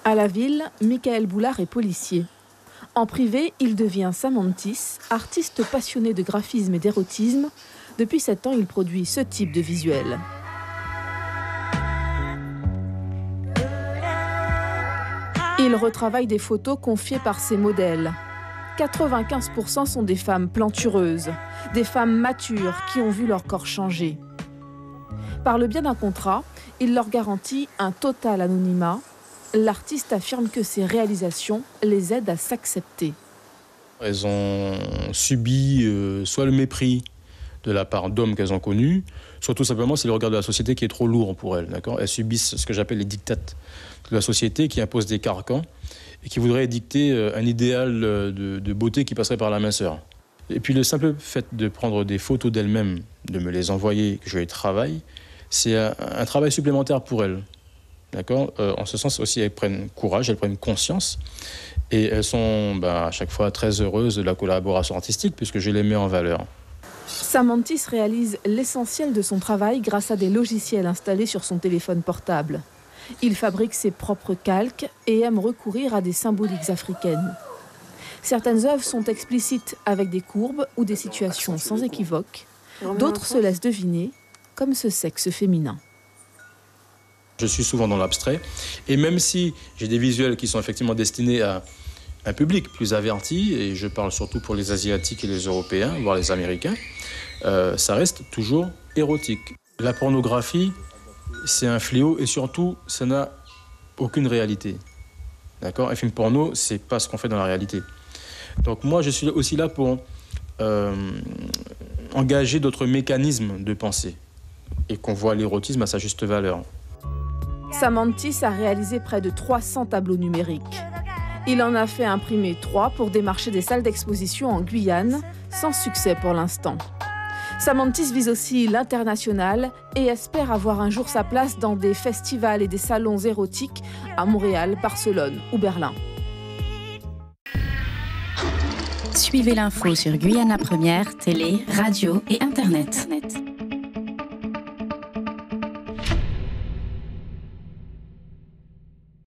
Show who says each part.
Speaker 1: À la ville, Michael Boulard est policier. En privé, il devient Samantis, artiste passionné de graphisme et d'érotisme. Depuis 7 ans, il produit ce type de visuel. Il retravaille des photos confiées par ses modèles. 95% sont des femmes plantureuses, des femmes matures qui ont vu leur corps changer. Par le biais d'un contrat, il leur garantit un total anonymat. L'artiste affirme que ses réalisations les aident à s'accepter.
Speaker 2: Elles ont subi soit le mépris de la part d'hommes qu'elles ont connus, soit tout simplement c'est le regard de la société qui est trop lourd pour elles. D'accord ? Elles subissent ce que j'appelle les dictates de la société qui impose des carcans et qui voudrait dicter un idéal de beauté qui passerait par la minceur. Et puis le simple fait de prendre des photos d'elles-mêmes, de me les envoyer, que je les travaille, c'est un travail supplémentaire pour elles. D'accord ? En ce sens aussi, elles prennent courage, elles prennent conscience et elles sont à chaque fois très heureuses de la collaboration artistique puisque je les mets en valeur.
Speaker 1: Samantis réalise l'essentiel de son travail grâce à des logiciels installés sur son téléphone portable. Il fabrique ses propres calques et aime recourir à des symboliques africaines. Certaines œuvres sont explicites avec des courbes ou des situations sans équivoque. D'autres se laissent deviner, comme ce sexe féminin.
Speaker 2: Je suis souvent dans l'abstrait et même si j'ai des visuels qui sont effectivement destinés à un public plus averti, et je parle surtout pour les Asiatiques et les Européens, voire les Américains, ça reste toujours érotique. La pornographie, c'est un fléau et surtout, ça n'a aucune réalité. D'accord ? Un film porno, c'est pas ce qu'on fait dans la réalité. Donc moi, je suis aussi là pour engager d'autres mécanismes de pensée et qu'on voit l'érotisme à sa juste valeur.
Speaker 1: Samantis a réalisé près de 300 tableaux numériques. Il en a fait imprimer 3 pour démarcher des salles d'exposition en Guyane, sans succès pour l'instant. Samantis vise aussi l'international et espère avoir un jour sa place dans des festivals et des salons érotiques à Montréal, Barcelone ou Berlin.
Speaker 3: Suivez l'info sur Guyana Première, télé, radio et Internet.